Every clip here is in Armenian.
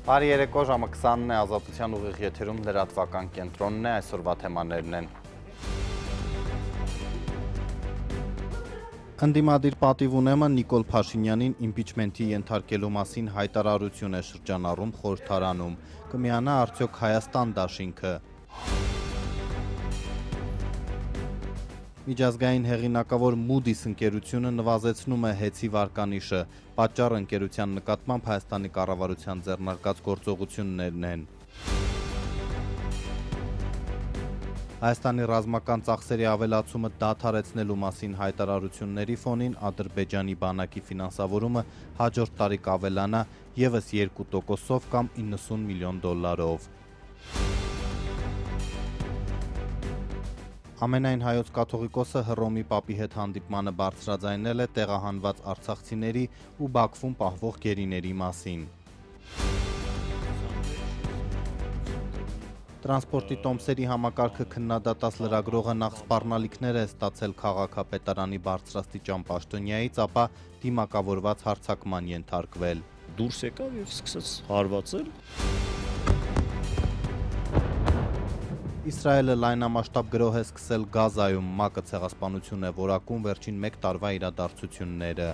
Բարի երեկո, ժամը 20-ն է, Ազատության ուղիղ եթերում լրատվական կենտրոնն է, այսօրվա թեմաներն են։ Ընդդիմադիր պատիվ ունեմը Նիկոլ Փաշինյանին իմպիչմենթի ենթարկելու մասին հայտարարություն է շրջանառում խորհրդարանում։ Կմիանա արդյոք Հայաստան դաշինքը։ Միջազգային հեղինակավոր Moody's ընկերությունը նվազեցնում է հեցի վարկանիշը, պատճառը ընկերության նկատմամբ Հայաստանի կառավարության ձեռնարկած գործողություններն են։ Հայաստանի ռազմական ծախսերի ավելացումը դադարեցնելու մասին հայտարարությունների ֆոնին Ադրբեջանի բանակի ֆինանսավորումը հաջորդ տարի կավելանա ևս 2%-ով կամ 90 միլիոն դոլարով։ Ամենայն հայոց կաթողիկոսը Հռոմի պապի հետ հանդիպմանը բարձրաձայնել է տեղահանված արցախցիների ու Բաքվում պահվող գերիների մասին։ Տրանսպորտի տոմսերի համակարգը քննադատած լրագրողը նախ սպառնալիքներ է ստացել քաղաքապետարանի բարձրաստիճան պաշտոնյայից, ապա դիմակավորված հարձակման ենթարկվել։ Դուրս եկավ եւ սկսեց հարվածել։ Իսրայելը լայնամասշտաբ գրոհ է սկսել Գազայում, ՄԱԿ-ը ցեղասպանություն է որակում վերջին 1 տարվա իրադարձությունները։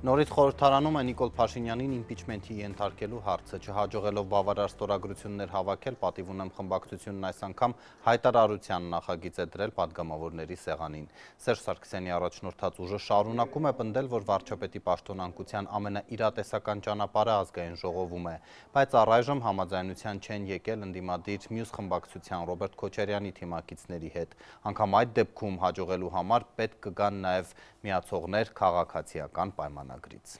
Նորից խորհրդարանում է Նիկոլ Փաշինյանին իմպիչմենթի ենթարկելու հարցը, չհաջողելով բավարար ստորագրություններ հավաքել, պատիվ ունեմ խմբակցությունն այս անգամ հայտարարության նախագիծ է դրել падգամավորների սեղանին։ Սերժ Սարգսյանի առաջնորդած ուժը շարունակում է պնդել, որ վարչապետի պաշտոնանկության ամենաիրատեսական ճանապարհը ազգային ժողովում է, բայց առայժմ համաձայնության չեն եկել ընդդիմադիր մյուս խմբակցության Ռոբերտ Քոչարյանի թիմակիցների հետ։ Անգամ այդ դեպքում հաջողելու համար պետք կգան նաև միացողներ քաղաքացիական պայմանագրից։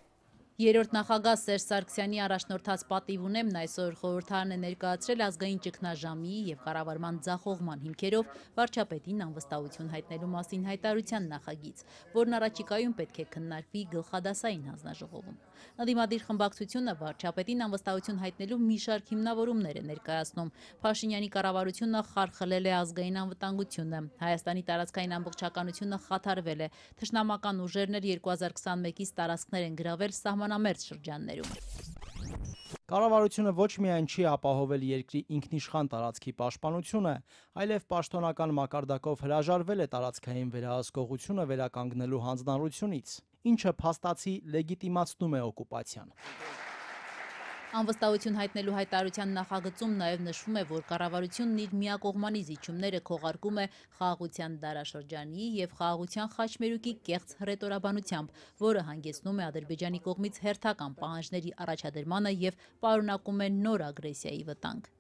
Երրորդ նախագահ Սերժ Սարգսյանի առաջնորդած պատիվ ունեմն այսօր խորհրդարան է ներկայացրել ազգային ճգնաժամի եւ կառավարման ձախողման հիմքերով վարչապետին անվստահություն հայտնելու մասին հայտարարության նախագիծ, որն առաջիկայում պետք է քննարկվի գլխադասային հանձնաժողովում։ Ընդդիմադիր խմբակցությունը վարչապետին անվստահություն հայտնելու մի շարք հիմնավորումներ է ներկայացնում։ Փաշինյանի կառավարությունը խարխլել է ազգային անվտանգությունը, Հայաստանի տարածքային ամբողջականությունը խաթարվել է, թշնամական ուժերն 2021-ից տարածքներ են գրավել սահմանամերձ շրջաններում։ Կառավարությունը ոչ միայն չի ապահովել երկրի ինքնիշխան տարածքի պաշտպանությունը, այլև պաշտոնական մակարդակով հրաժարվել է տարածքային վերահսկողությունը վերականգնելու հանձնառությունից, ինչը փաստացի լեգիտիմացնում է օկուպացիան։ Անվստահություն հայտնելու հայտարարության նախագծում նաև նշվում է, որ կառավարությունն իր միակողմանի զիջումները քողարկում է խաղաղության դարաշրջանի եւ խաղաղության խաչմերուկի կեղծ հռետորաբանությամբ, որը հանգեցնում է Ադրբեջանի կողմից հերթական պահանջների առաջադրմանը եւ պարունակում է նոր ագրեսիայի վտանգ։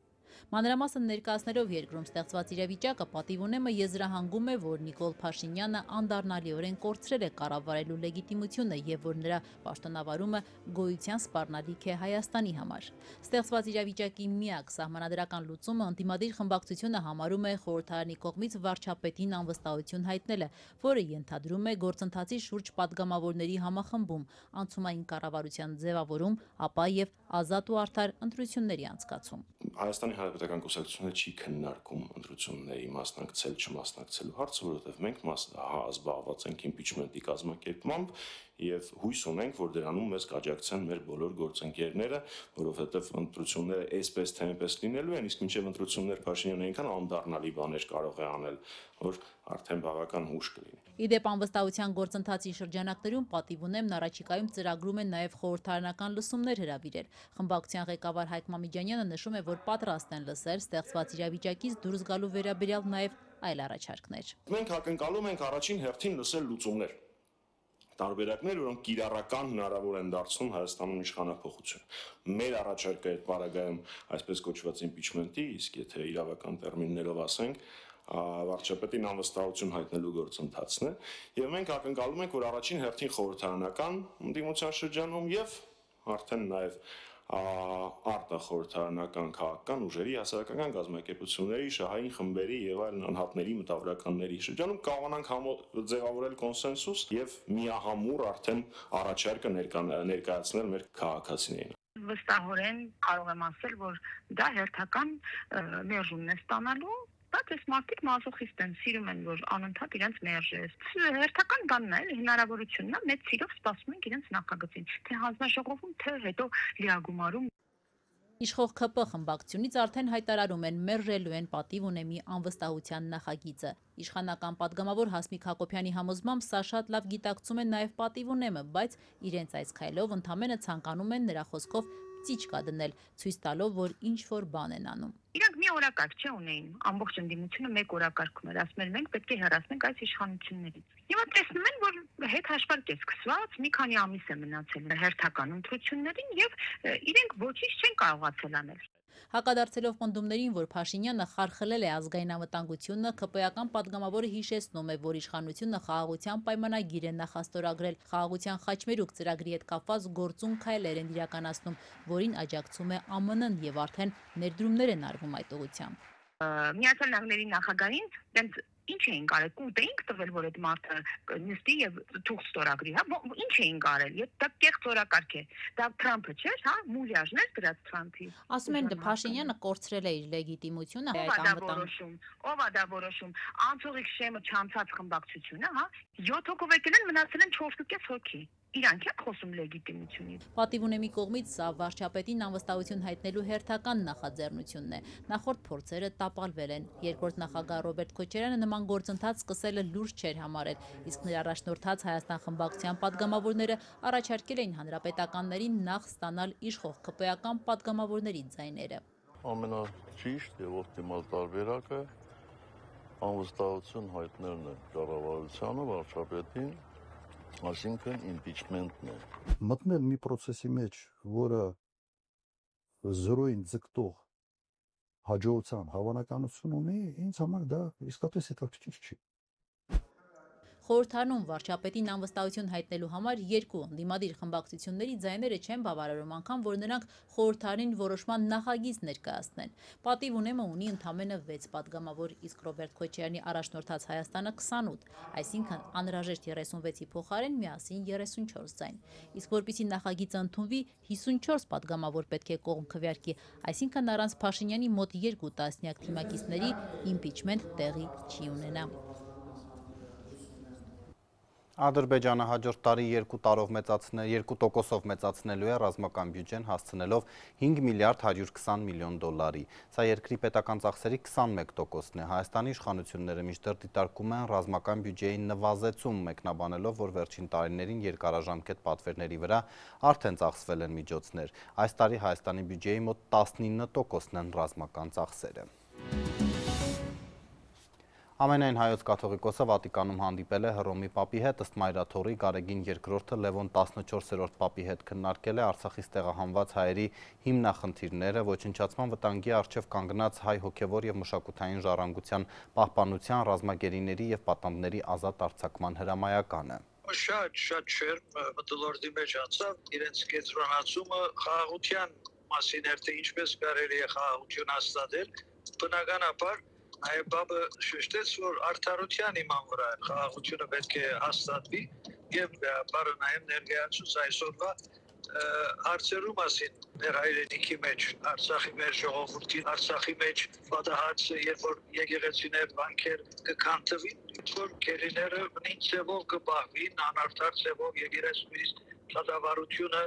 Մանրամասն ներկայացնելով երկրում ստեղծված իրավիճակը, պատիվ ունեմը եզրահանգում է, որ Նիկոլ Փաշինյանը անդառնալիորեն կորցրել է կառավարելու լեգիտիմությունը եւ որ նրա պաշտոնավարումը գոյության սպառնալիք է Հայաստանի համար։ Ստեղծված իրավիճակի միակ սահմանադրական լուծումը ընդդիմադիր խմբակցությունը համարում է խորհրդարանի կողմից վարչապետին անվստահություն հայտնելը, որը ենթադրում է գործընթացի շուրջ падգամավորների համախմբում, անցումային կառավարության ձևավորում, ապա եւ ազատ ու արդար ընտրությունների անցկացում։ Հայաստանի Հանրապետական կուսակցությունը չի քննարկում ընտրությունների մասնակցել չմասնակցելու հարցը, որովհետև մենք զբաղված ենք իմպիչմենտի կազմակերպմամբ եւ հույս ունենք, որ դրանում մեզ կաջակցեն մեր բոլոր գործընկերները, որովհետև ընտրությունները այսպես թե այնպես լինելու են, իսկ մինչեւ ընտրություններ Փաշինյանը այնքան անդառնալի բաներ կարող է անել, որ արդեն բավական հուշ կլինի։ Իդեպ անվստահության գործընթացի շրջանակներում պատիվ ունեմն առաջիկայում ծրագրում են նաև խորհրդարանական լսումներ հրավիրել։ Խմբակցության ղեկավար Հայկ Մամիջանյանը նշում է, որ պատրաստ են լսել ստեղծված իրավիճակից դուրս գալու վերաբերյալ նաև այլ առաջարկներ։ Մենք ակնկալում ենք առաջին հերթին լսել լուծումներ, տարբերակներ, որոնք կիրառական հնարավոր են դարձնում Հայաստանում իշխանափոխություն։ Մեր առաջարկը այդ պարագայում այսպես կոչված իմպիչմենտի, իսկ եթե իրավական տերմիններով ասենք, վարչապետին անվստահություն հայտնելու գործընթացն է, եւ մենք ակնկալում ենք, որ առաջին հերթին խորհրդարանական ընդդիմության շրջանում եւ արդեն նաեւ արտախորհրդարանական քաղաքական ուժերի, հասարակական կազմակերպությունների, շահային խմբերի եւ այլ անհատների, մտավորականների շրջանում կարողանանք ձևավորել կոնսենսուս եւ միահամուռ արդեն առաջարկը ներկայացնել մեր քաղաքացիներին։ Վստահորեն կարող եմ ասել, որ դա հերթական մերժումն է ստանալու Բայց այս մարդիկ մազոխիստ են, սիրում են, որ անընդհատ իրենց մերժես։ Հերթական բանն է, հնարավորությունն է, մեծ սիրով սպասում են իրենց նախագծին, թե հանձնաժողովում, թե հետո լիագումարում։ Իշխող ՔՊ խմբակցությունից արդեն հայտարարում են մերժելու են պատիվ ունեմի անվստահության նախագիծը։ Իշխանական պատգամավոր Հասմիկ Հակոբյանի համոզմամբ սա շատ լավ գիտակցում են նաև պատիվ ունեմը, բայց իրենց այս քայլով ընդամենը ցանկանում են նրա խոսքով ծիճկա դնել, ցույց տալով, որ ինչ-որ բան են անում։ Իրանք մի օրակարգ ունեին, ամբողջ ընդդիմությունը մեկ օրակարգում էր, ասում էր մենք պետք է հեռացնենք այս իշխանություններից։ Հիմա տեսնում են, որ հետ հաշվարկ է սկսված, մի քանի ամիս է մնացել հերթական ընտրություններին եւ իրենք ոչինչ չեն կարողացել անել։ Հակադարձելով պնդումներին, որ Փաշինյանը խարխլել է ազգային անվտանգությունը, ՔՊ-ական պատգամավորը հիշեցնում է, որ իշխանությունը խաղաղության պայմանագիր է նախաստորագրել, խաղաղության խաչմերուկ ծրագրի հետ կապված գործուն քայլեր են իրականացնում, որին աջակցում է ԱՄՆ-ն եւ արդեն ներդրումներ են արվում այդ ուղղությամբ։ Միացյալ Նահանգների նախագահին տենց ինչ էին կարել, կուտ էինք տվել, որ այդ մարդը նստի եւ թուղթ ստորագրի, հա, ինչ էին կարել, դա կեղծ օրակարգ է, դա Թրամփը չէր, հա, մուլյաժներ դրած Թրամփի։ Ասում են Փաշինյանը կորցրել է իր լեգիտիմությունը այդ անվտանգության։ Ով է դա որոշում, անցողիկ շեմը չանցած խմբակցությունը, հա, 7 հոգով եկել են, մնացել են 4.5 հոգի։ Իրանք են խոսում լեգիտիմությունից։ Պատիվ ունեմի կողմից սա վարչապետին անվստահություն հայտնելու հերթական նախաձեռնությունն է։ Նախորդ փորձերը տապալվել են։ Երկրորդ նախագահ Ռոբերտ Քոչարյանը նման գործընթաց սկսելը լուրջ չէր համարել, իսկ նրա առաջնորդած Հայաստան խմբակցության պատգամավորները առաջարկել էին հանրապետականներին նախ ստանալ իշխող ԿՊ-ական պատգամավորների ձայները։ Ամենաճիշտ եւ օպտիմալ տարբերակը անվստահություն հայտնելն է կառավարությանը, վարչապետին, այսինքն իմպիչմենտն է։ Մտնել մի process-ի մեջ, որը զրոյին ձգտող հաջողության հավանականություն ունի, ինձ համար դա իսկապես հետաքրքիր չի։ Խորհրդարանում վարչապետին անվստահություն հայտնելու համար երկու ընդդիմադիր խմբակցությունների ձայները չեն բավարարում, անգամ որ նրանք խորհրդարին որոշման նախագիծ ներկայացնեն։ Պատիվ ունեմը ունի ընդամենը 6 պատգամավոր, իսկ Ռոբերտ Քոչարյանի առաջնորդած Հայաստանը 28, այսինքն անհրաժեշտ 36-ի փոխարեն միասին 34 ձայն։ Իսկ որպեսզի նախագիծը ընդունվի, 54 պատգամավոր պետք է կողմ քվեարկի, այսինքն առանց Փաշինյանի մոտ 2 տասնյակ թիմակիցների իմպիչմենտ տեղի չի ունենա։ Ադրբեջանը հաջորդ տարի 2%-ով մեծացնելու է ռազմական բյուջեն, հասցնելով 5 միլիարդ 120 միլիոն դոլարի։ Սա երկրի պետական ծախսերի 21%-ն է։ Հայաստանի իշխանությունները մինչդեռ դիտարկում են ռազմական բյուջեի նվազեցում, մեկնաբանելով, որ վերջին տարիներին երկարաժամկետ պատվերների վրա արդեն ծախսվել են միջոցներ։ Այս տարի Հայաստանի բյուջեի մոտ 19%-ն են ռազմական ծախսերը։ Ամենայն հայոց կաթողիկոսը Վատիկանում հանդիպել է Հռոմի պապի հետ, ըստ Մայրաթորի Գարեգին II Լևոն 14-րդ պապի հետ քննարկել է Արցախից տեղահանված հայերի հիմնախնդիրները, ոչնչացման վտանգի առջև կանգնած հայ հոգևոր և մշակութային ժառանգության պահպանության, ռազմագերիների և պատանդների ազատ արձակման հրամայականը։ Շատ շերմ մտոլորտի մեջ անցավ իրենց կենտրոնացումը խաղաղության մասին էր, թե ինչպես կարելի է խաղաղություն հաստատել, բնականաբար Այ բաբը շեշտեց, որ արդարության իման վրա խաղաղությունը պետք է հաստատվի եւ բարը նաեւ ներկայացուց այսօրվա հարցերու մասին մեր հայրենիքի մեջ, Արցախի մեր ժողովրդի, Արցախի մեջ պատահածը, երբ որ եկեղեցիներ, բանկեր կքանդվին, որ գերիները նույն ձևով կպահվին, անարդար ձևով եկեղեցուից դատավարությունը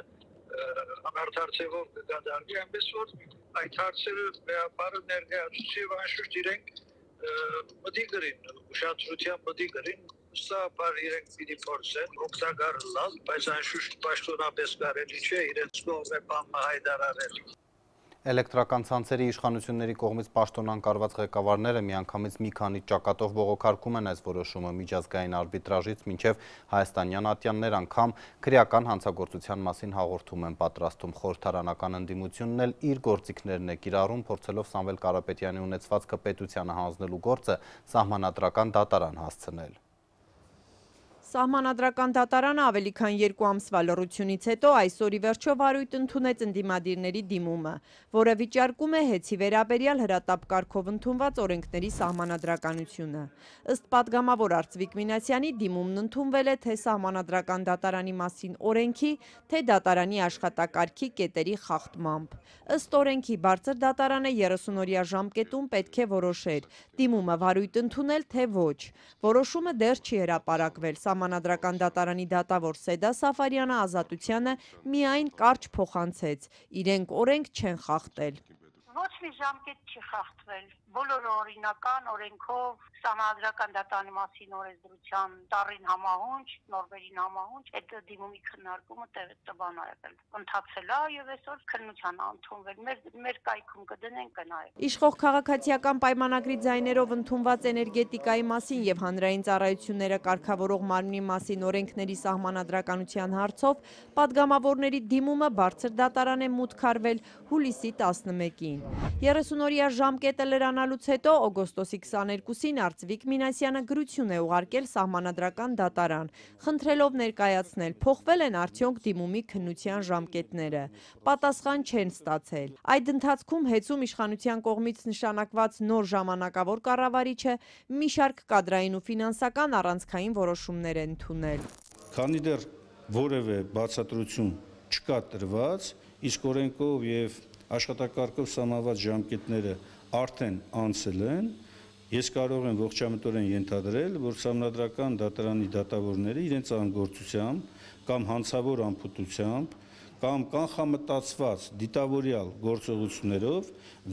անարդար ձևով կկատարվի, այնպես որ այդ հարցերը բարը ներկայացուցի եւ անշուշտ իրենք մտի գրին, ուշադրության մտի գրին, սա բար իրենք պիտի փորձեն, օգտակար լալ, բայց անշուշտ պաշտոնապես կարելի չէ իրենց կողմը բամը հայտարարել։ Էլեկտրական ցանցերի իշխանությունների կողմից պաշտոնանկարված ղեկավարները միանգամից մի քանի ճակատով բողոքարկում են այս որոշումը միջազգային արբիտրաժից մինչև հայաստանյան ատյաններ անգամ քրեական հանցագործության մասին հաղորդում են պատրաստում։ Խորհրդարանական ընդդիմությունն էլ իր գործիքներն է կիրառում, փորձելով Սամվել Կարապետյանի ունեցվածքը պետությանը հանձնելու գործը սահմանադրական դատարան հասցնել։ Սահմանադրական դատարանը ավելի քան 2 ամսվա լռությունից հետո այսօր ի վերջո վարույթ ընդունեց ընդդիմադիրների դիմումը, որը վիճարկում է հեծի վերաբերյալ հրատապ կարգով ընդունված օրենքների սահմանադրականությունը։ Ըստ պատգամավոր Արծվիկ Մինասյանի դիմումն ընդունվել է թե Սահմանադրական դատարանի մասին օրենքի, թե դատարանի աշխատակարգի կետերի խախտմամբ։ Ըստ օրենքի բարձր դատարանը 30-օրյա ժամկետում պետք է որոշեր դիմումը վարույթ ընդունել թե ոչ։ Որոշումը դեռ չի հրապարակվել։ Սահմանադրական դատարանի դատավոր Սեդա Սաֆարյանը Ազատությանը միայն կարճ փոխանցեց. իրենք օրենք չեն խախտել։ Ոչ մի ժամկետ չի խախտվել։ Բոլորը օրինական օրենքով Սահմանադրական դատարանի մասին օրենսդրության տառին համահունչ, նորմերին համահունչ այդ դիմումի քննարկումը տևական է եղել։ Ընթացել է եւ այսօր քննության ընդունվել։ Մեր կայքում կդնենք կնայենք։ Իշխող քաղաքացիական պայմանագրի ձայներով ընդունված էներգետիկայի մասին եւ հանրային ծառայությունները կարգավորող մարմնի մասին օրենքների սահմանադրականության հարցով պատգամավորների դիմումը բարձր դատարան է մուտք արվել հուլիսի 11-ին։ 30-օրյա ժամկետը լրանալուց հետո օգոստոսի 22-ին Արծվիկ Մինասյանը գրություն է ուղարկել Սահմանադրական դատարան, խնդրելով ներկայացնել փոխվել են արդյոք դիմումի քննության ժամկետները։ Պատասխան չեն ստացել։ Այդ ընթացքում հեծում իշխանության կողմից նշանակված նոր ժամանակավոր կառավարիչը մի շարք կադրային ու ֆինանսական առանցքային որոշումներ է ընդունել։ Քանի դեռ որևէ բացատրություն չկա տրված, իսկ օրենքով եւ աշխատակարգով սահմանված ժամկետները արդեն անցել են, ես կարող եմ ողջամտորեն ենթադրել, որ Սահմանադրական դատարանի դատավորները իրենց անգործությամբ կամ հանցավոր անփութությամբ կամ կանխամտածված դիտավորյալ գործողություններով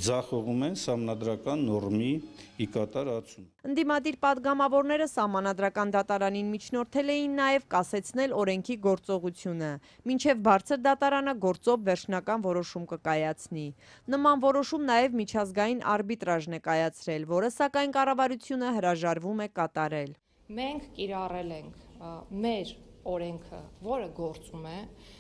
ձախողում են սահմանադրական նորմի ի կատարածում։ Ընդդիմադիր պատգամավորները Սահմանադրական դատարանին միջնորդել էին նաև կասեցնել օրենքի գործողությունը, մինչև բարձր դատարանը գործով վերջնական որոշում կկայացնի։ Նման որոշում նաև միջազգային արբիտրաժն է կայացրել, որը սակայն կառավարությունը հրաժարվում է կատարել։ Մենք կիրառել ենք մեր օրենքը, որը գործում է,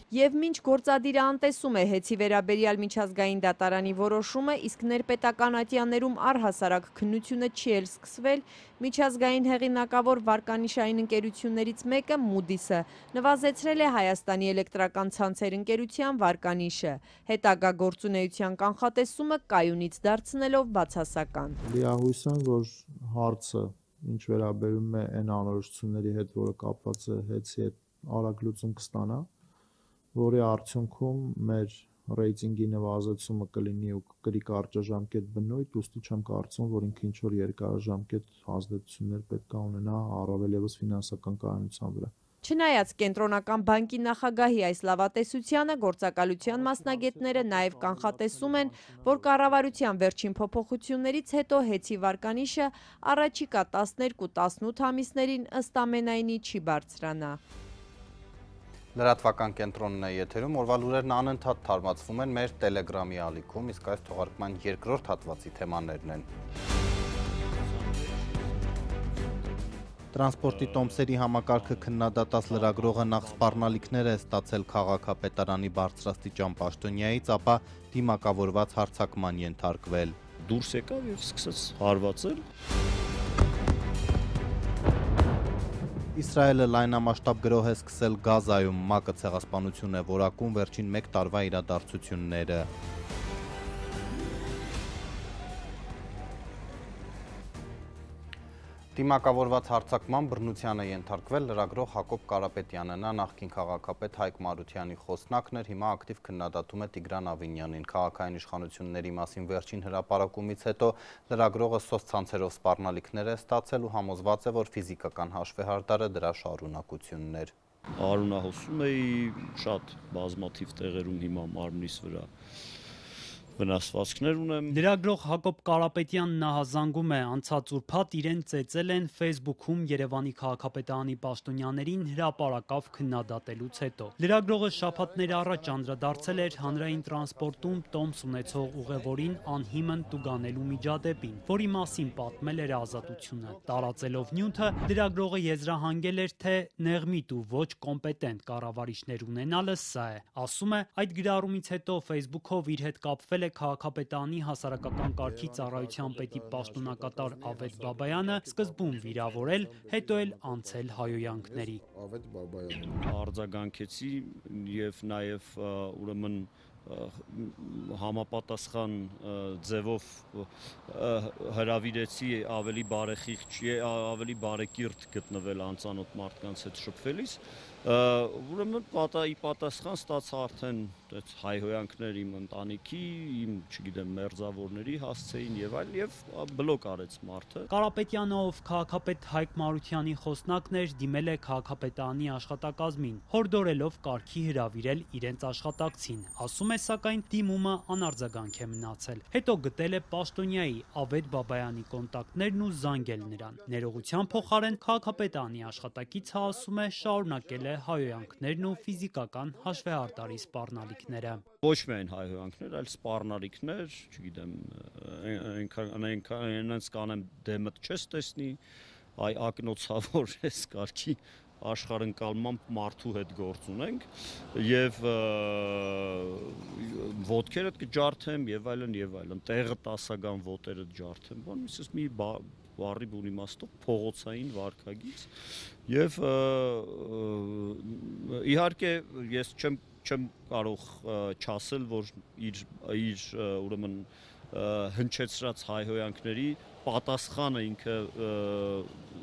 Եվ մինչ գործադիրը անտեսում է հեծի վերաբերյալ միջազգային դատարանի որոշումը, իսկ ներպետական ատյաններում առհասարակ քննությունը չի էլ սկսվել, միջազգային հեղինակավոր վարկանիշային ընկերություններից մեկը Moody's-ը նվազեցրել է Հայաստանի էլեկտրական ցանցեր ընկերության վարկանիշը, հետագա գործունեության կանխատեսումը կայունից դարձնելով բացասական։ Լիահույս եմ, որ հարցը ինչ վերաբերում է այն անորոշությունների հետ, որը կապված է հեծի հետ արագ լուծում կստանա, որի արդյունքում մեր ռեյտինգի նվազեցումը կլինի ու կկրի կարճաժամկետ բնույթ, ուստի չեմ կարծում, որ ինքը ինչ-որ երկարաժամկետ ազդեցություններ պետք է ունենա առավել ևս ֆինանսական կայունության վրա։ Չնայած կենտրոնական բանկի նախագահի այս լավատեսությանը, գործակալության մասնագետները նաև կանխատեսում են, որ կառավարության վերջին փոփոխություններից հետո հեծի վարկանիշը առաջիկա 12-18 ամիսներին ըստ ամենայնի չի բարձրանա։ Լրատվական կենտրոնն է եթերում, օրվա լուրերն անընդհատ թարմացվում են մեր Telegram-ի ալիքում, իսկ այս թողարկման երկրորդ հատվածի թեմաներն են։ Տրանսպորտի տոմսերի համակարգը քննադատած լրագրողը նախ սպառնալիքներ է ստացել քաղաքապետարանի բարձրաստիճան պաշտոնյայից, ապա դիմակավորված հարձակման ենթարկվել։ Դուրս եկավ եւ սկսեց հարվածել։ Իսրայելը լայնամասշտաբ գրոհ է սկսել Գազայում, ՄԱԿ-ը ցեղասպանություն է որակում վերջին 1 տարվա իրադարձությունները։ Դիմակավորված հարձակման բռնության է ենթարկվել լրագրող Հակոբ Կարապետյանը, նա նախկին քաղաքապետ Հայկ Մարությանի խոսնակն էր, հիմա ակտիվ քննադատում է Տիգրան Ավինյանին։ Քաղաքային իշխանությունների մասին վերջին հրապարակումից հետո լրագրողը սոցցանցերով սպառնալիքներ է ստացել ու համոզված է, որ ֆիզիկական հաշվեհարդարը դրա շարունակությունն էր։ Արունահոսում էի շատ բազմաթիվ տեղերում հիմա մարմնիս վրա վնասվածքներ ունեմ։ Լրագրող Հակոբ Կարապետյանն նահազանգում է, անցած ուրբաթ իրեն ծեծել են Facebook-ում Երևանի քաղաքապետարանի պաշտոնյաներին հրապարակավ քննադատելուց հետո։ Լրագրողը շաբաթներ առաջ անդրադարձել էր հանրային տրանսպորտում տոմս ունեցող ուղևորին անհիմն տուգանելու միջադեպին, որի մասին պատմել էր Ազատությունը։ Տարածելով նյութը, լրագրողը եզրահանգել էր, թե նեղմիտ ու ոչ կոմպետենտ կառավարիչներ ունենալը սա է։ Ասում է, այդ գրառումից հետո Facebook-ով իր հետ կապվել է քաղաքապետարանի հասարակական կարգի ծառայության պետի պաշտոնակատար Ավետ Բաբայանը սկզբում վիրավորել, հետո էլ անցել հայհոյանքների։ Արձագանքեցի եւ նաեւ ուրեմն համապատասխան ձևով հրավիրեցի ավելի բարեխիղճ, ավելի բարեկիրթ գտնվել անծանոթ մարդկանց հետ շփվելիս, ուրեմն պատասխան ստացա արդեն հայհոյանքներ իմ ընտանիքի, իմ, չգիտեմ, մերձավորների հասցեին եւ այլ եւ բլոկ արեց մարդը։ Կարապետյանը, ով քաղաքապետ Հայկ Մարությանի խոսնակն էր, դիմել է քաղաքապետարանի աշխատակազմին, հորդորելով կարգի հրավիրել իրենց աշխատակցին, ասում է, սակայն դիմումը անարձագանք է մնացել։ Հետո գտել է պաշտոնյայի Ավետ Բաբայանի կոնտակտներն ու զանգել նրան։ Ներողության փոխարեն քաղաքապետարանի աշխատակիցը ասում է, շարունակել է հայհոյանքներն ու ֆիզիկական հաշվեհարդարի սպառնալիքները։ Ոչ միայն հայհոյանքներ, այլ սպառնալիքներ, չգիտեմ, այնց կանեմ դեմդ չես տեսնի, այ ակնոցավոր ես կարգի աշխարհընկալմամբ մարդու հետ գործ ունենք եւ ոտքերդ կջարդեմ եւ այլն, տեղը տասական ոտերդ ջարդեմ, բան իսես մի բարի բուն իմաստով փողոցային վարքագիծ եւ իհարկե ես չեմ կարող չասել, որ իր ուրեմն հնչեցրած հայհոյանքների պատասխանը ինքը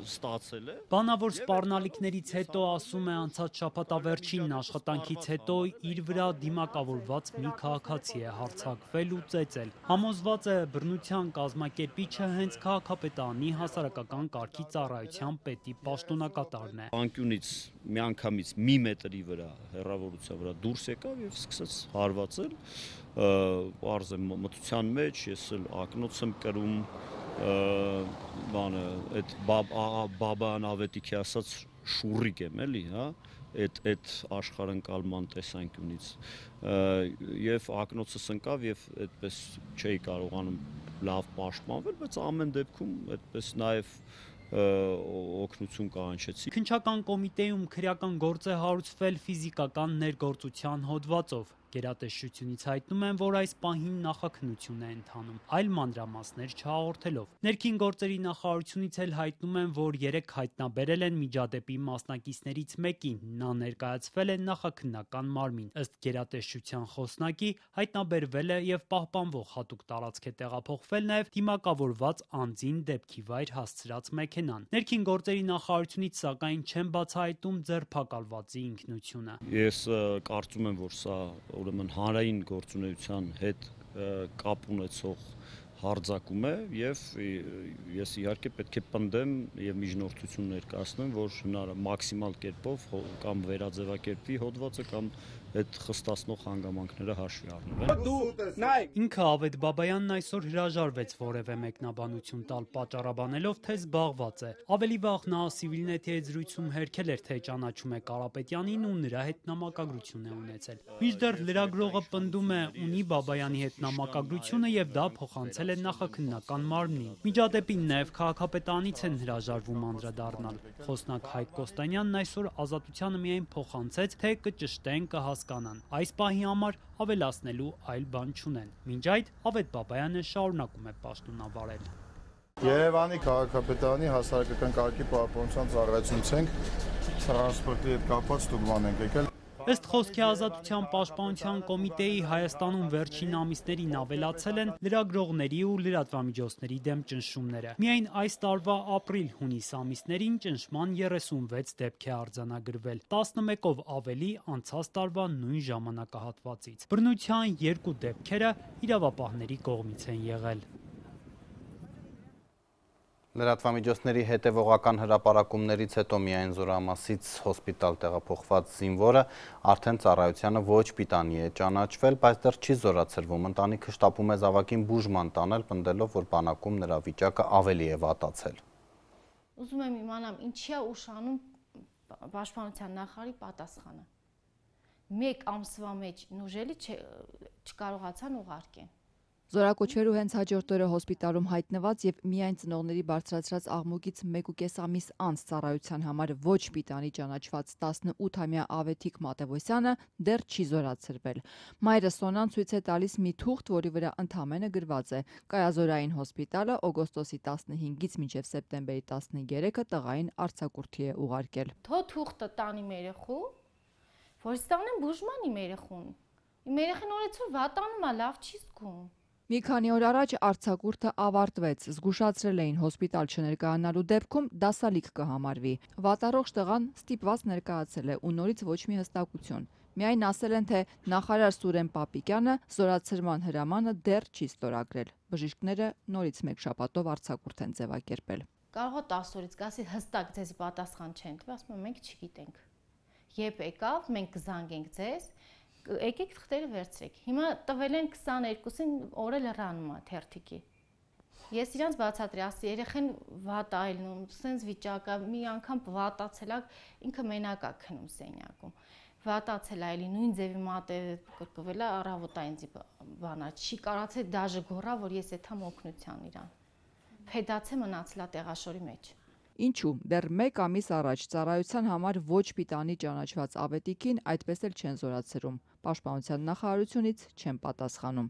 ստացել է։ Բանավոր սպառնալիքներից հետո, ասում է, անցած շաբաթավերջին աշխատանքից հետո իր վրա դիմակավորված մի քաղաքացի է հարձակվել ու ծեծել։ Համոզված է, բռնության կազմակերպիչը հենց քաղաքապետարանի հասարակական կարգի ծառայության պետի պաշտոնակատարն է։ Անկյունից միանգամից մի մետրի վրա հեռավորության վրա դուրս եկավ եւ սկսեց հարվածել։ Պարզ է մթության մեջ, ես էլ ակնոց եմ կրում, բանը, այդ Բաբայան Ավետիքի ասած շուրիկ եմ էլի, հա, այդ աշխարհընկալման տեսանկյունից եւ ակնոցս ընկավ եւ այդպես չէի կարողանում լավ պաշտպանվել, բայց ամեն դեպքում այդպես նաեւ օգնություն կանչեցի։ Քննչական կոմիտեում քրեական գործ է հարուցվել ֆիզիկական ներգործության հոդվածով։ Գերատեսչությունից հայտնում են, որ այս պահին նախաքննություն է ընթանում, այլ մանրամասներ չհաղորդելով։ Ներքին գործերի նախարարությունից էլ հայտնում են, որ 3 հայտնաբերել են միջադեպի մասնակիցներից մեկին, նա ներկայացվել է նախաքննական մարմին։ Ըստ գերատեսչության խոսնակի, հայտնաբերվել է եւ պահպանվող հատուկ տարածք է տեղափոխվել նաեւ դիմակավորված անձին դեպքի վայր հասցրած մեքենան։ Ներքին գործերի նախարարությունից սակայն չեն բացահայտում ձերբակալվածի ինքնությունը։ Ես կարծում եմ, որ սա ուրեմն հանրային գործունեության հետ կապ ունեցող հարձակում է եւ ես իհարկե պետք է պնդեմ եւ միջնորդություն ներկայացնեմ, որ մաքսիմալ կերպով կամ վերաձևակերպվի հոդվածը կամ այդ խստացնող հանգամանքները հաշվի առնվեն։ Ինքը Ավետ Բաբայանն այսօր հրաժարվեց որևէ մեկնաբանություն տալ, պատճառաբանելով, թե զբաղված է։ Ավելի վաղ նա Civilnet-ի հետ զրույցում հերքել էր, թե ճանաչում է Կարապետյանին ու նրա հետ նամակագրություն է ունեցել։ Մինչդեռ լրագրողը պնդում է, ունի Բաբայանի հետ նամակագրությունը եւ դա փոխանցել է նախաքննական մարմնին։ Միջադեպին նաեւ քաղաքապետարանից են հրաժարվում անդրադառնալ։ Խոսնակ Հայկ Կոստանյանն այսօր Ազատությանը միայն փոխանցեց, թե կճշտեն, կհասկանան։ Այս պահի համար ավելացնելու այլ բան չունեն։ Մինչ այդ Ավետ Բաբայանը շարունակում է պաշտոնավարել։ Երևանի քաղաքապետարանի հասարակական կարգի պահպանության ծառայությունից ենք, տրանսպորտի հետ կապված ստուգման ենք եկել։ Ըստ խոսքի Ազատության պաշտպանության կոմիտեի Հայաստանում վերջին ամիսներին ավելացել են լրագրողների ու լրատվամիջոցների դեմ ճնշումները։ Միայն այս տարվա ապրիլ-հունիս ամիսներին ճնշման 36 դեպք է արձանագրվել, 11-ով ավելի անցած տարվա նույն ժամանակահատվածից։ Բռնության 2 դեպքերը իրավապահների կողմից են եղել։ Լրատվամիջոցների հետևողական հրապարակումներից հետո միայն Զորամասից հոսպիտալ տեղափոխված զինվորը արդեն ծառայությանը ոչ պիտանի է ճանաչվել, բայց դեռ չի զորացրվում։ Ընտանիքը շտապում է զավակին բուժման տանել, պնդելով, որ բանակում նրա վիճակը ավելի է վատացել։ Ուզում եմ իմանամ, ինչի է ուշանում պաշտպանության նախարարի պատասխանը։ 1 ամսվա մեջ նուժելի չկարողացան ուղարկեն։ Զորակոչվելու հենց հաջորդ օրը հոսպիտալում հայտնված եւ միայն ծնողների բարձրացրած աղմուկից 1.5 ամիս անց ծառայության համար ոչ պիտանի ճանաչված 18-ամյա Ավետիք Մատևոսյանը դեռ չի զորացրվել։ Մայրը Սոնան ցույց է տալիս մի թուղթ, որի վրա ընդամենը գրված է. Կայազորային հոսպիտալը օգոստոսի 15-ից մինչև սեպտեմբերի 13-ը տղային արձակուրդի է ուղարկել։ Թո թուղթը տանի մեր երեխու, որ ստանեմ բուժման իմ երեխուն։ Իմ երեխան օրեցօր վատանում է, լավ չի զգում։ Մի քանի օր առաջ արձակուրդը ավարտվեց, զգուշացրել էին հոսպիտալ չներկայանալու դեպքում դասալիք կհամարվի։ Վատառողջ տղան ստիպված ներկայացել է ու նորից ոչ մի հստակություն։ Միայն ասել են, թե նախարար Սուրեն Պապիկյանը զորացրման հրամանը դեռ չի ստորագրել։ Բժիշկները նորից մեկ շաբաթով արձակուրդ են ձևակերպել։ Կարող է 10 օրից գասի հստակ ձեզ պատասխան չեն տվել, ասում են մենք չգիտենք։ Երբ եկավ, մենք կզանգենք ձեզ, եկեք թղթերը վերցրեք։ Հիմա տվել են 22-ին օրը լրանում է թերթիկի։ Ես իրանց բացատրի, ասի երեխեն վատ այլնում, սենց վիճակա, մի անգամ վատացել է, ինքը մենակ է քնում սենյակում։ Վատացել է այլի նույն ձևի մատը կրկվել է առավոտային բանա, չի կարացել դաժե գոռա, որ ես եթամ օգնության իրան։ Փեդացե մնացել է տեղաշորի մեջ։ Ինչու, դեռ 1 ամիս առաջ ծառայության համար ոչ պիտանի ճանաչված Ավետիքին այդպես էլ չեն զորացրում, Պաշտպանության նախարարությունից չեն պատասխանում։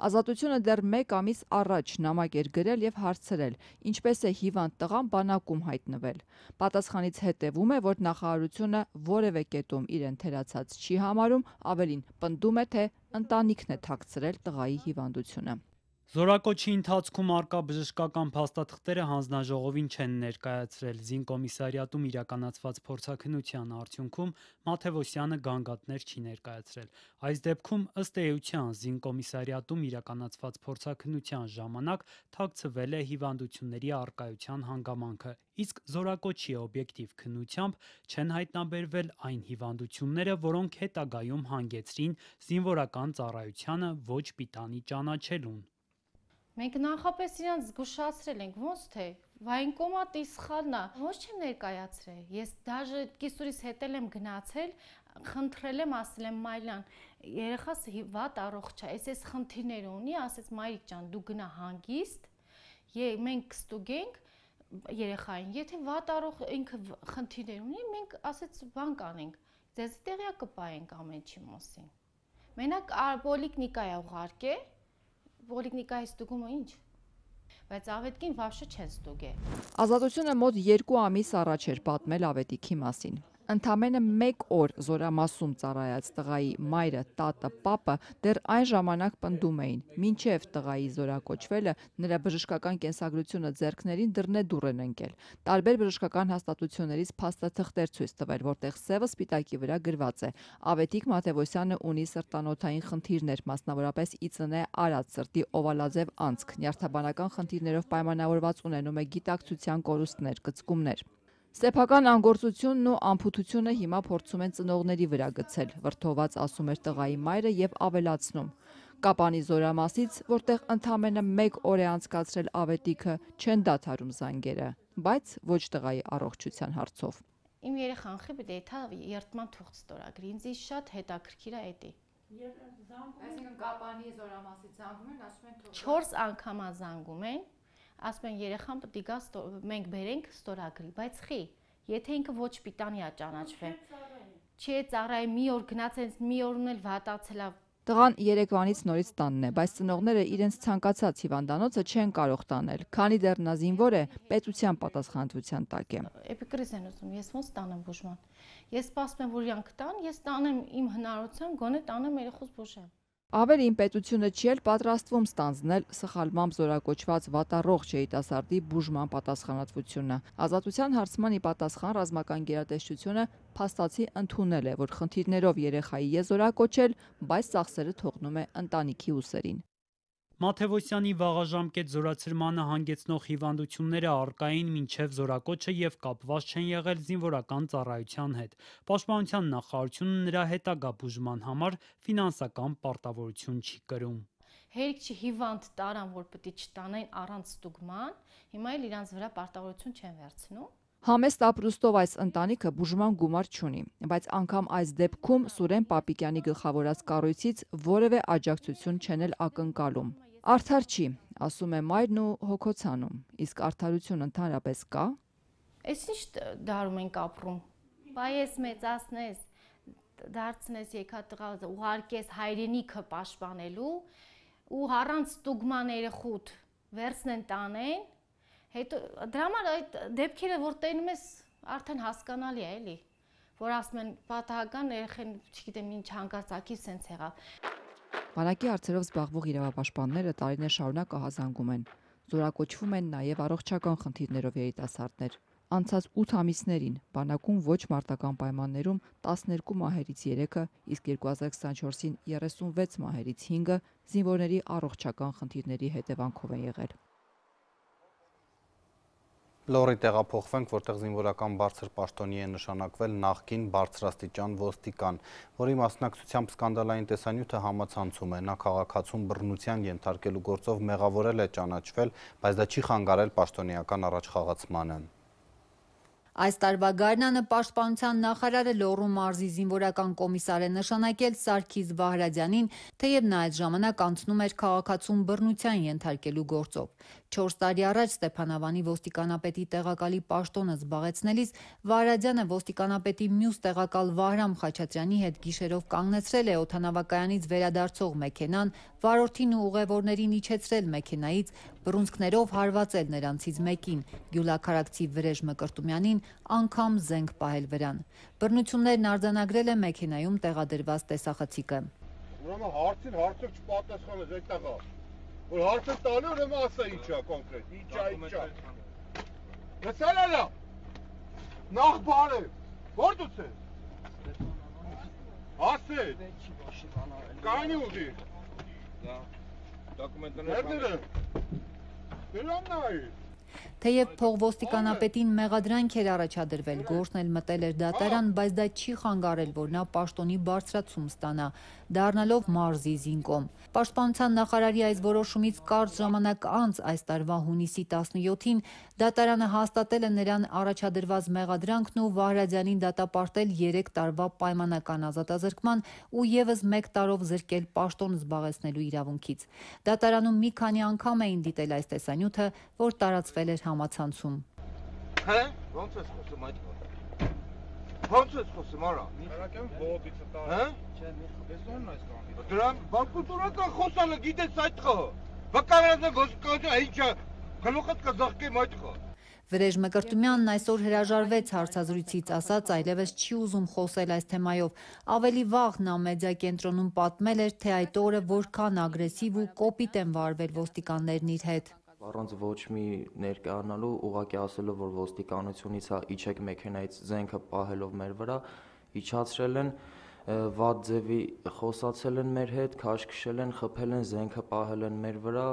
Ազատությունը դեռ 1 ամիս առաջ նամակ էր գրել եւ հարցրել, ինչպես է հիվանդ տղան բանակում հայտնվել։ Պատասխանից հետևում է, որ նախարարությունը որևէ կետում իրեն թերացած չի համարում, ավելին պնդում է, թե ընտանիքն է թաքցրել տղայի հիվանդությունը։ Զորակոչի ընթացքում արկա բժշկական փաստաթղթերը հանձնաժողովին չեն ներկայացրել։ Զինկոմիսարիատում իրականացված փորձաքննության արդյունքում Մաթևոսյանը գանգատներ չի ներկայացրել։ Այս դեպքում ըստ էության Զինկոմիսարիատում իրականացված փորձաքննության ժամանակ թաքցվել է հիվանդությունների արկայության հանգամանքը, իսկ զորակոչի օբյեկտիվ քննությամբ չեն հայտնաբերվել այն հիվանդությունները, որոնք հետագայում հանգեցրին զինվորական ծառայությանը ոչ պիտանի ճանաչելուն։ Մենք նախապես իրանց զգուշացրել ենք, ոնց թե վայնկոմատի սխալն է, ոնց չեմ ներկայացրել։ Ես դաժե կիսուրիս հետել եմ գնացել, խնդրել եմ, ասել եմ Մայլյան, երեխաս վատ առողջ է, այս խնդիրներ ունի, ասեց Մայրիկ ջան, դու գնա հանգիստ, մենք կստուգենք երեխային, եթե վատ առող ինքը խնդիրներ ունի, մենք ասեց բան կանենք, ձեզ տեղյակ կպայենք ամեն ինչի մասին։ Մենակ պոլիկլինիկա է ուղարկել, պոլիկլինիկայի ստուգումը ինչ, բայց Ավետիքին վաբշե չեն ստուգել։ Ազատությունը մոտ 2 ամիս առաջ էր պատմել Ավետիքի մասին։ Ընդամենը 1 օր զորամասում ծառայած տղայի մայրը, տատը, պապը դեռ այն ժամանակ պնդում էին, մինչև տղայի զորակոչվելը նրա բժշկական կենսագրությունը ձեռքներին դռնեդուռ են ընկել։ Տարբեր բժշկական հաստատություններից փաստաթղթեր ցույց տվել, որտեղ սևը սպիտակի վրա գրված է. Ավետիք Մաթևոսյանը ունի սրտանոթային խնդիրներ, մասնավորապես ԻԾՆ արած սրտի օվալաձև անցք, նյարդաբանական խնդիրներով պայմանավորված ունենում է գիտակցության կորուստներ, կծկումներ։ Սեփական անգործությունն ու ամփոփությունը հիմա փորձում են ծնողների վրա գցել, վրդոված ասում էր տղայի մայրը եւ ավելացնում. Կապանի զորամասից, որտեղ ընդամենը 1 օր է անցկացրել Ավետիքը, չեն դադարում զանգերը, բայց ոչ տղայի առողջության հարցով։ Իմ երեխան խի պետք է դա երթման թուղթ ստորագրի, ինձ շատ հետաքրքիր է դա։ Այսինքն Կապանի զորամասից զանգում են, ասում են 4 անգամ զանգում են, ասում են երեխան պետք է գա մենք բերենք ստորագրի, բայց խի, եթե ինքը ոչ պիտանի է ճանաչվել։ Չի ծառայի մի օր գնացած, մի օրն էլ վատացել է։ Տղան Երևանից նորից տանն է, բայց ծնողները իրենց ցանկացած հիվանդանոցը չեն կարող տանել, քանի դեռ նա զինվոր է, պետության պատասխանատվության տակ է։ Էպիկրիզ են ուզում, ես ոնց տանեմ բուժման։ Ես սպասում եմ, որ իրանք տան, ես տանեմ իմ հնարավորությամբ, գոնե տանեմ երեխուս բուժեմ։ Ավելին պետությունը չի էլ պատրաստվում ստանձնել սխալմամբ զորակոչված վատառողջ երիտասարդի բուժման պատասխանատվությունը։ Ազատության հարցման ի պատասխան ռազմական գերատեսչությունը փաստացի ընդունել է, որ խնդիրներով երեխայի է զորակոչել, բայց ծախսերը թողնում է ընտանիքի ուսերին։ Մաթևոսյանի վաղաժամկետ զորացրմանը հանգեցնող հիվանդությունները առկային մինչև զորակոչը եւ կապված չեն եղել զինվորական ծառայության հետ։ Պաշտպանության նախարարությունը նրա հետագա բուժման համար ֆինանսական պարտավորություն չի կրում։ Հերիք չի հիվանդ տարան, որ պետք է չտանեն առանց ստուգման, հիմա էլ իրանց վրա պարտավորություն չեն վերցնում։ Համեստ ապրուստով այս ընտանիքը բուժման գումար չունի, բայց անգամ այս դեպքում Սուրեն Պապիկյանի գլխավորած կառույցից որևէ աջակցություն չեն էլ ակնկալում։ Արդար չի, ասում է մայրն ու հոգոցանում, իսկ արդարություն ընդհանրապես կա։ Էս ինչ դարում ենք ապրում։ Բայես մեծացնես, դարձնես եկատղա, ուղարկես հայրենիքը պաշտպանելու ու առանց ստուգմաները խուտ վերցնեն տանեն, հետո դրա համար այդ դեպքերը որ տենում ես արդեն հասկանալի է էլի, որ ասում են պատահական երեխեն, չգիտեմ ինչ հանկարծակի սենց եղավ։ Բանակի հարցերով զբաղվող իրավապաշտպանները տարիներ շարունակ ահազանգում են, զորակոչվում են նաև առողջական խնդիրներով երիտասարդներ։ Անցած 8 ամիսներին բանակում ոչ մարտական պայմաններում 12 մահերից 3-ը, իսկ 2024-ին 36 մահերից 5-ը զինվորների առողջական խնդիրների հետևանքով են եղել։ Լորի տեղափոխվենք, որտեղ զինվորական բարձր պաշտոնի է նշանակվել նախկին բարձրաստիճան ոստիկան, որի մասնակցությամբ սկանդալային տեսանյութը համացանցում է։ Նա քաղաքացուն բռնության ենթարկելու գործով մեղավորել է ճանաչվել, բայց դա չի խանգարել պաշտոնեական առաջխաղացմանը։ Այս տարվա գարնանը պաշտպանության նախարարը Լոռու մարզի զինվորական կոմիսար է նշանակել Սարգիս Վահրադյանին, թեև նա այդ ժամանակ անցնում էր քաղաքացուն բռնության ենթարկելու գործով։ 4 տարի առաջ Ստեփանավանի ոստիկանապետի տեղակալի պաշտոնը զբաղեցնելիս Վահրադյանը ոստիկանապետի մյուս տեղակալ Վահրամ Խաչատրյանի հետ գիշերով կանգնեցրել է օդանավակայանից վերադարձող մեքենան, վարորդին ու ուղևորներին իջեցրել մեքենայից, բռունցքներով հարվածել նրանցից մեկին, գյուլաքարակցի Վրեժ Մկրտումյանին անգամ զենք պահել վրան։ Բռնություններն արձանագրել է մեքենայում տեղադրված տեսախցիկը։ Ուրեմն հարցին հարցով չպատասխանես այդտեղա։ Որ հարցը տալու ուրեմն ասա ինչա կոնկրետ, ինչա։ Լսել ելա։ Նախ բարև։ Որտուց ես։ Ասել։ Կայնի ուղի։ Դոկումենտները։ Դրանն է։ Թեև փողոստիկանապետին մեղադրանք էր առաջադրվել, գործն էլ մտել էր դատարան, բայց դա չի խանգարել, որ նա պաշտոնի բարձրացում ստանա, դառնալով մարզի զինկոմ։ Պաշտպանության նախարարի այս որոշումից կարճ ժամանակ անց այս տարվա հունիսի 17-ին դատարանը հաստատել է նրան առաջադրված մեղադրանքն ու Վահրադյանին դատապարտել 3 տարվա պայմանական ազատազրկման ու եւս 1 տարով զրկել պաշտոն զբաղեցնելու իրավունքից։ Դատարանում մի քանի անգամ էին դիտել այս տեսանյութը, որ տարածվել էր համացանցում։ Հե՞, ո՞նց ես խոսում այդ կողմը։ Ո՞նց ես խոսում, արա։ Քարակեմ ողոպիցը տա։ Հե՞։ Չէ, ես ո՞րն այս կողմի։ Դրան բանկուտորական խոսալը գիտես այդ խո։ Վկայելն ոստիկանություն ինչա։ Գլուխդ կզղկեմ այդ խո։ Վրեժ Մկրտումյանն այսօր հրաժարվեց հարցազրույցից, ասաց այլևս չի ուզում խոսել այս թեմայով։ Ավելի վաղ նա մեդիա կենտրոնում պատմել էր, թե այդ օրը որքան ագրեսիվ ու կոպիտ են վարվել ոստիկաններն իր հետ։ Առանց ոչ մի ներկայանալու, ուղղակի ասելով, որ ոստիկանությունից իջեք մեքենայից զենքը պահելով մեր վրա, իջացրել են, վատ ձևի խոսացել են մեր հետ, քաշքշել են, խփել են, զենքը պահել են մեր վրա։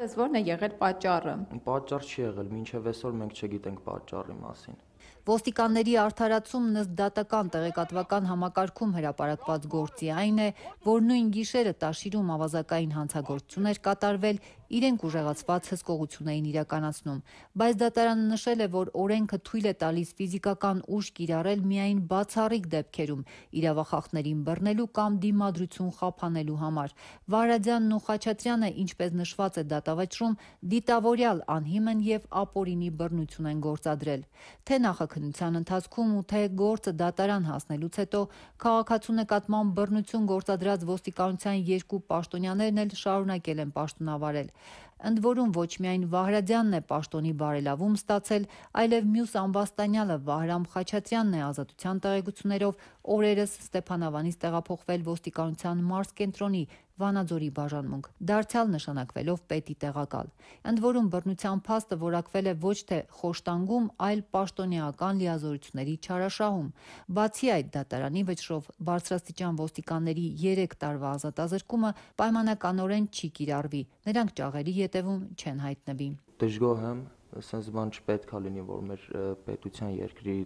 Ըստ ո՞րն է եղել պատճառը։ Պատճառ չի եղել, մինչև այսօր մենք չգիտենք պատճառի մասին։ Ոստիկանների արդարացումն ըստ դատական տեղեկատվական համակարգում հրապարակված գործի այն է, որ նույն գիշերը Տաշիրում ավազակային հանցագործություն էր կատարվել, իրենք ուժեղացված հսկողություն էին իրականացնում, բայց դատարանը նշել է, որ օրենքը թույլ է տալիս ֆիզիկական ուժ կիրառել միայն բացառիկ դեպքերում, իրավախախտներին բռնելու կամ դիմադրություն խափանելու համար։ Վահրադյանն ու Խաչատրյանը, ինչպես նշված է դատավճռում, դիտավորյալ անհիմն եւ ապօրինի բռնություն են գործադրել։ Թե նախաքննության ընթացքում ու թե գործը դատարան հասնելուց հետո քաղաքացու նկատմամբ բռնություն գործադրած ոստիկանության 2 պաշտոնյաներն էլ շարունակել են պաշտոնավարել։ Ընդ որում ոչ միայն Վահրադյանն է պաշտոնի բարելավում ստացել, այլև մյուս ամբաստանյալը Վահրամ Խաչատրյանն է ազատության տեղեկություններով օրերս Ստեփանավանից տեղափոխվել ոստիկանության մարզկենտրոնի Վանաձորի բաժանմունք, դարձյալ նշանակվելով պետի տեղակալ։ Ընդ որում բռնության փաստը որակվել է ոչ թե խոշտանգում, այլ պաշտոնեական լիազորությունների չարաշահում։ Բացի այդ, դատարանի վճռով բարձրաստիճան ոստիկանների 3 տարվա ազատազրկումը պայմանականորեն չի կիրառվի, նրանք ճաղերի ետևում չեն հայտնվի։ Դժգոհ եմ, sense բան չպետք է լինի, որ մեր պետության երկրի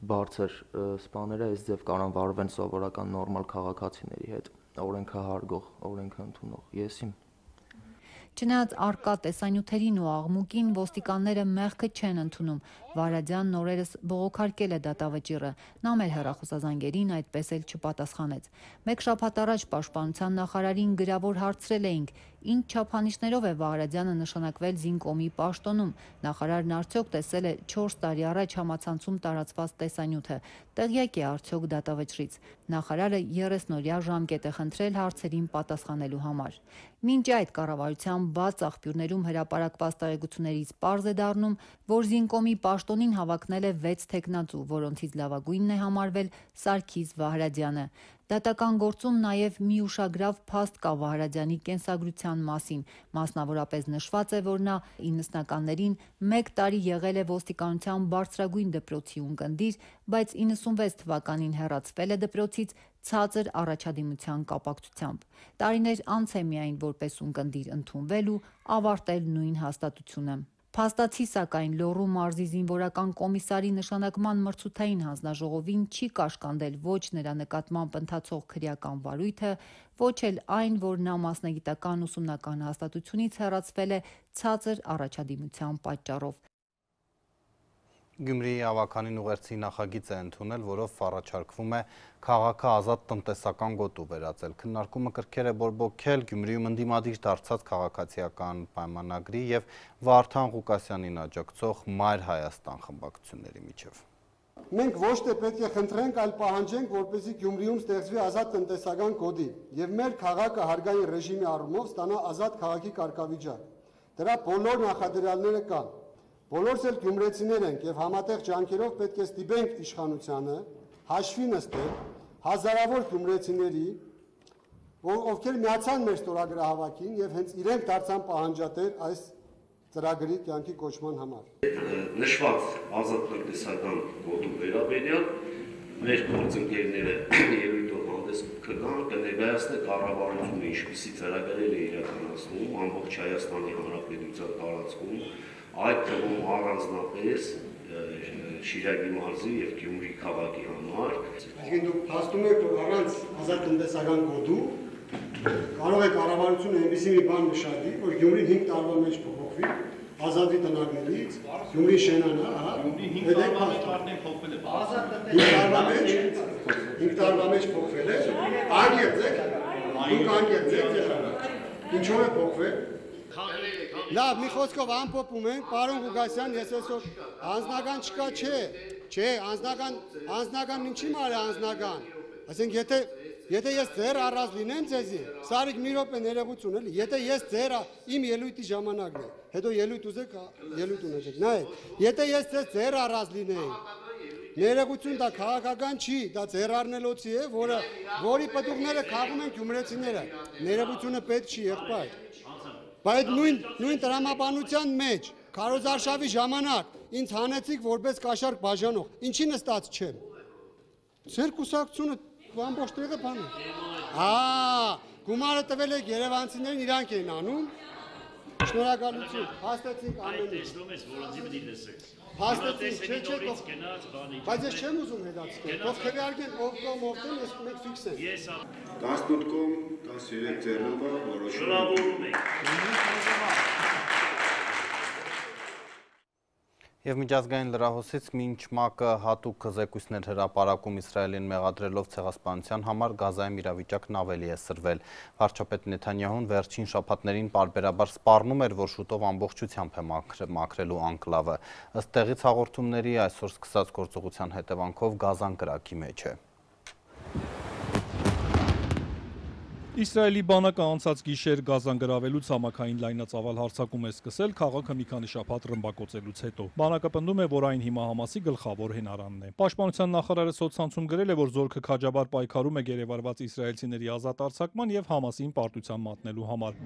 բարձր սպաները այս ձև կարան վարվեն սովորական նորմալ քաղաքացիների հետ, օրենքը հարգող, օրենքը ընդունող։ Ես իմ Չնայած առկա տեսանյութերին ու աղմուկին ոստիկանները մեղքը չեն ընդունում։ Վահրադյանն օրերս բողոքարկել է դատավճիռը, նա մեր հեռախոսազանգերին այդպես էլ չպատասխանեց։ Մեկ շաբաթ առաջ պաշտպանության նախարարին գրավոր հարցրել էինք, Ինչ չափանիշներով է Վահրադյանը նշանակվել Զինկոմի պաշտոնում։ Նախարարն արդյոք տեսել է 4 տարի առաջ համացանցում տարածված տեսանյութը։ Տեղյակ է արդյոք դատավճռից։ Նախարարը 30-օրյա ժամկետ է խնդրել հարցերին պատասխանելու համար։ Մինչ այդ կառավարության բաց աղբյուրներում հրապարակված տեղեկություններից պարզ է դառնում, որ Զինկոմի պաշտոնին հավակնել է 6 թեկնածու, որոնցից լավագույնն է համարվել Սարգիս Վահրադյանը։ Դատական գործում նաև մի ուշագրավ փաստ կա Վահրադյանի կենսագրության մասին, մասնավորապես նշված է, որ նա 90-ականներին 1 տարի եղել է ոստիկանության բարձրագույն դպրոցի ունկնդիր, բայց 96 թվականին հեռացվել է դպրոցից ցածր առաջադիմության կապակցությամբ։ Տարիներ անց է միայն որպես ունկնդիր ընդունվել ու ավարտել նույն հաստատությունը։ Փաստացի, սակայն, Լոռու մարզի զինվորական կոմիսարի նշանակման մրցութային հանձնաժողովին չի կաշկանդել ոչ նրա նկատմամբ ընթացող քրեական վարույթը, ոչ էլ այն, որ նա մասնագիտական ուսումնական հաստատությունից հեռացվել է ցածր առաջադիմության պատճառով։ Գյումրիի ավականին ուղերձի նախագիծ է ընդունել, որով առաջարկվում է քաղաքը ազատ տնտեսական գոտու վերածել։ Քննարկումը կրկեր է բորբոքել Գյումրիում ընդդիմադիր դարձած քաղաքացիական պայմանագրի եւ Վարդան Ղուկասյանին աջակցող Մայր Հայաստան խմբակցությունների միջև։ Մենք ոչ թե պետք է խնդրենք, այլ պահանջենք, որպեսզի Գյումրիում ստեղծվի ազատ տնտեսական գոտի եւ մեր քաղաքը հարգային ռեժիմի առումով ստանա ազատ քաղաքի կարգավիճակ։ Դրա բոլոր նախադրյալները կան։ Բոլորս էլ գյումրեցիներ ենք եւ համատեղ ջանքերով պետք է ստիպենք իշխանությանը հաշվի նստել հազարավոր գյումրեցիների, ովքեր միացան մեր ստորագրահավաքին եւ հենց իրենք դարձան պահանջատեր այս ծրագրի կյանքի կոչման համար։ Նշված ազատ տնտեսական գոտու վերաբերյալ մեր գործընկերները ելույթով հանդես կգան, կներկայացնեն կառավարությունը ինչպիսի ծրագրեր է իրականացնում ամբողջ Հայաստանի Հանրապետության տարածքում, այդ թվում առանձնապես Շիրակի մարզի եւ Գյումրի քաղաքի համար։ Այսինքն դուք փաստում եք, որ առանց ազատ տնտեսական գոտու կարող է կառավարությունը այնպիսի մի բան մշակի, որ Գյումրին 5 տարվա մեջ փոխվի, ազատվի տնագներից, Գյումրի շենանա, ահա, 5 տարվա մեջ արդեն փոխվել է։ Ազատ տնտեսական 5 տարվա մեջ փոխվել է։ Անկեղծ եք, դուք անկեղծ եք, ինչու է փոխվել։ Լավ, մի խոսքով ամփոփում ենք, պարոն Ղուկասյան, ես այսօր անձնական չկա, չէ, անձնական ինչի մարդ է անձնական։ Այսինքն եթե ես ձեր առած լինեմ ձեզի, Սարիկ մի րոպե ներողություն էլի, եթե ես ձեր իմ ելույթի ժամանակն է, հետո ելույթ ուզեք, ելույթ ունեցեք, նայեք, եթե ես ձեր առած լինեի, ներողություն դա քաղաքական չի, դա ձեր առնելոցի է, որի պտուղները քաղում են գյումրեցիները, ներողությունը պետք չի եղբայր։ Բայց նույն տրամաբանության մեջ, քարոզարշավի ժամանակ ինձ հանեցիք որպես կաշառք բաժանող, ինչի նստած չեմ։ Ձեր կուսակցությունը ամբողջ տեղը բան է։ Գումարը տվել եք երևանցիներին, իրանք էին անում։ Շնորհակալություն, հաստեցինք ամեն ինչ։ Տեսնում ես, որոնցի պետք է լսեք։ Հաստեցինք, չէ, բայց ես չեմ ուզում հետացկել։ Ով քվեարկեն, ով կողմ ովքեր, ես մեկ ֆիքս եմ։ 18 կողմ, 13 ձեռնովա, որոշում ենք։ Եվ միջազգային լրահոսից մինչ ՄԱԿ-ը հատուկ զեկույցներ հրապարակում Իսրայելին մեղադրելով ցեղասպանության համար Գազայում իրավիճակն ավելի է սրվել։ Վարչապետ Նեթանյահուն վերջին շաբաթներին պարբերաբար սպառնում էր, որ շուտով ամբողջությամբ է մաքրելու անկլավը։ Ըստ տեղից հաղորդումների այսօր սկսած գործողության հետևանքով Գազան կրակի մեջ է։ Իսրայելի բանակը անցած գիշեր Գազան գրավելու ցամաքային լայնածավալ հարձակում է սկսել քաղաքը մի քանի շաբաթ ռմբակոծելուց հետո։ Բանակը պնդում է, որ այն հիմա Համասի գլխավոր հենարանն է։ Պաշտպանության նախարարը սոցցանցում գրել է, որ զորքը քաջաբար պայքարում է գերեվարված իսրայելցիների ազատ արձակման եւ Համասին պարտության մատնելու համար։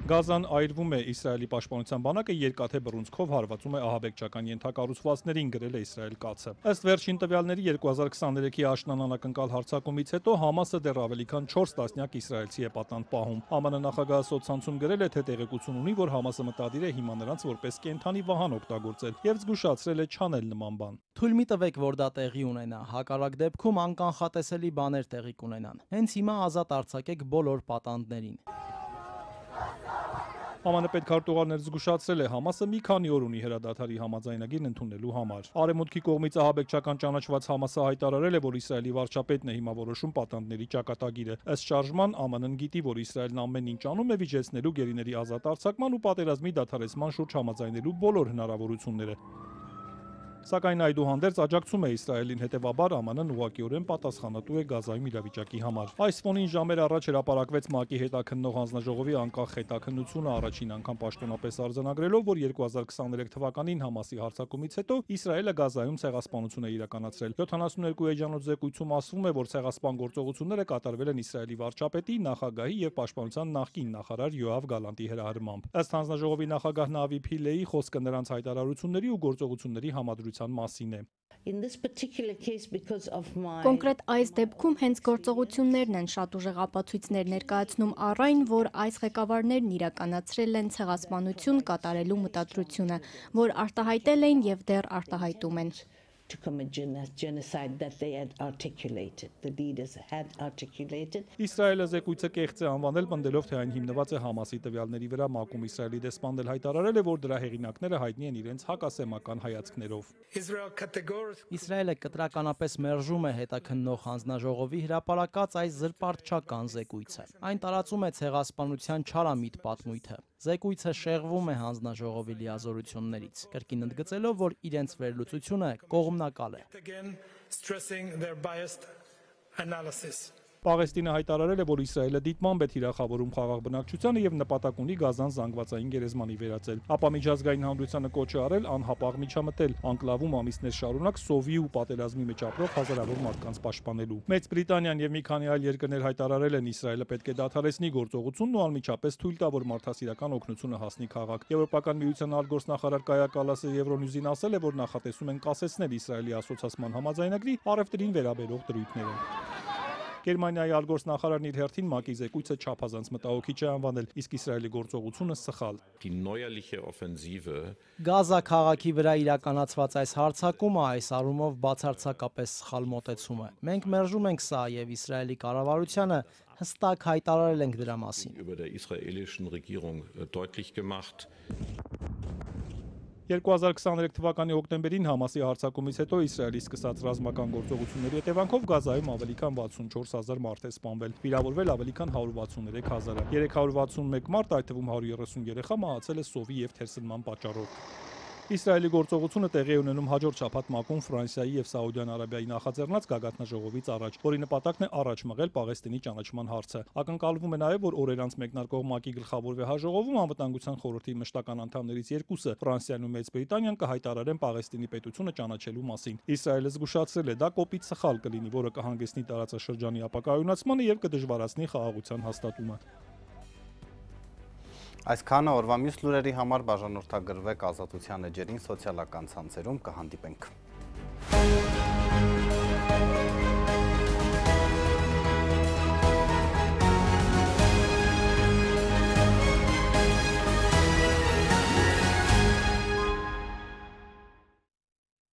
Գազան այրվում է, Իսրայելի պաշտպանության բանակը երկաթե բռունցքով հարվածում է ահաբեկչական ենթակառուցվածքներին, գրել է Իսրայել կացը։ Ըստ վերջին տվյալների 2023-ի աշնան անակնկալ հարձակումից հետո Համասը դեռ ավելի քան 4 տասնյակ իսրայելցի է պատանդ պահում։ ԱՄՆ նախագահը սոցցանցում գրել է, թե տեղեկություն ունի, որ Համասը մտադիր է հիմա նրանց որպես կենդանի վահան օգտագործել եւ զգուշացրել է չանել նման բան։ Թույլ մի տվեք, որ դա տեղի ունենա, հակառակ դեպքում անկանխատեսելի բաներ տեղի կունենան։ Հենց հիմա ազատ արձակեք բոլոր պատանդներին։ ԱՄՆ պետքարտուղարներ զգուշացրել է Համասը մի քանի օր ունի հրադադարի համաձայնագիրն ընդունելու համար։ Արևմուտքի կողմից ահաբեկչական ճանաչված Համասը հայտարարել է, որ Իսրայելի վարչապետն է հիմա որոշում պատանդների ճակատագիրը։ Ըստ շարժման ԱՄՆ-ն գիտի, որ Իսրայելն ամեն ինչ անում է վիճեցնելու գերիների ազատ արձակման ու պատերազմի դադարեցման շուրջ համաձայնելու բոլոր հնարավորությունները։ Սակայն այդուհանդերձ աջակցում է Իսրայելին, հետևաբար ԱՄՆ-ն ուղղակիորեն պատասխանատու է Գազայում իրավիճակի համար։ Այս ֆոնին ժամեր առաջ հրապարակվեց ՄԱԿ-ի հետաքննող հանձնաժողովի անկախ հետաքննությունը, առաջին անգամ պաշտոնապես արձանագրելով, որ 2023 թվականին Համասի հարձակումից հետո Իսրայելը Գազայում ցեղասպանություն է իրականացրել։ 72 էջանոց զեկույցում ասվում է, որ ցեղասպան գործողությունները կատարվել են Իսրայելի վարչապետի, նախագահի եւ պաշտպանության նախկին նախարար Յոավ Գալանտի հրահրմամբ։ Ըստ հանձնաժողովի նախագահ Նավի Փիլեի խոսքը նրանց հայտարարությունների ու գործողությունների համադրության մասին է։ Կոնկրետ այս դեպքում հենց գործողություններն են շատ ուժեղ ապացույցներ ներկայացնում առ այն, որ այս ղեկավարներն իրականացրել են ցեղասպանություն կատարելու մտադրությունը, որ արտահայտել էին եւ դեռ արտահայտում են։ Իսրայելը զեկույցը կեղծ է անվանել, պնդելով, թե այն հիմնված է Համասի տվյալների վրա։ ՄԱԿ-ում Իսրայելի դեսպանն էլ հայտարարել է, որ դրա հեղինակները հայտնի են իրենց հակասեմական հայացքներով։ Իսրայելը կտրականապես մերժում է հետաքննող հանձնաժողովի հրապարակած այս զրպարտչական զեկույցը։ Այն տարածում է ցեղասպանության չարամիտ պատմույթը։ Զեկույցը շեղվում է հանձնաժողովի լիազորություններից, կրկին ընդգծելով, որ իրենց վերլուծությունը կողմնակալ է։ Պաղեստինը հայտարարել է, որ Իսրայելը դիտմամբ է թիրախավորում խաղաղ բնակչությանը եւ նպատակ ունի Գազան զանգվածային գերեզմանի վերածել։ Ապա միջազգային հանրությանը կոչ է արել անհապաղ միջամտել անկլավում ամիսներ շարունակ սովի ու պատերազմի մեջ ապրող հազարավոր մարդկանց պաշտպանելու։ Մեծ Բրիտանիան եւ մի քանի այլ երկրներ հայտարարել են Իսրայելը պետք է դադարեցնի գործողությունն ու անմիջապես թույլ տա, որ մարդասիրական օգնությունը հասնի քաղաք։ Եվրոպական միության արտգործնախարար Կայա Կալասը Եվրոնյուզին ասել է, որ նախատեսում են կասեցնել Իսրայելի ասոցիացման համաձայնագրի առևտրին վերաբերող դրույթները։ Գերմանիայի արտգործնախարարն իր հերթին ՄԱԿ-ի զեկույցը չափազանց մտահոգիչ է անվանել, իսկ Իսրայելի գործողությունը սխալ։ Գազա քաղաքի վրա իրականացված այս հարձակումը այս առումով բացարձակապես սխալ մոտեցում է։ Մենք մերժում ենք սա եւ Իսրայելի կառավարությանը հստակ հայտարարել ենք դրա մասին։ 2023 թվականի հոկտեմբերին Համասի հարձակումից հետո Իսրայելի սկսած ռազմական գործողությունների հետևանքով Գազայում ավելի քան 64,000 մարդ է սպանվել, վիրավորվել ավելի քան 163,000-ը։ 361 մարդ, այդ թվում 130 երեխա մահացել է սովի եւ թերսնման պատճառով։ Իսրայելի գործողությունը տեղի է ունենում հաջորդ շաբաթ ՄԱԿ-ում Ֆրանսիայի եւ Սաուդյան Արաբիայի նախաձեռնած գագաթնաժողովից առաջ, որի նպատակն է առաջ մղել Պաղեստինի ճանաչման հարցը։ Ակնկալվում է նաեւ, որ օրեր անց մեկնարկող ՄԱԿ-ի գլխավոր վեհաժողովում անվտանգության խորհրդի մշտական անդամներից երկուսը՝ Ֆրանսիան ու Մեծ Բրիտանիան, կհայտարարեն Պաղեստինի պետությունը ճանաչելու մասին։ Իսրայելը զգուշացրել է, դա կոպիտ սխալ կլինի, որը կհանգեցնի տարածաշրջանի ապակայունացմանը եւ կդժվարացնի խաղաղության հաստատումը։ Այսքանը օրվա մյուս լուրերի համար բաժանորդագրվեք Ազատության էջերին սոցիալական ցանցերում, կհանդիպենք։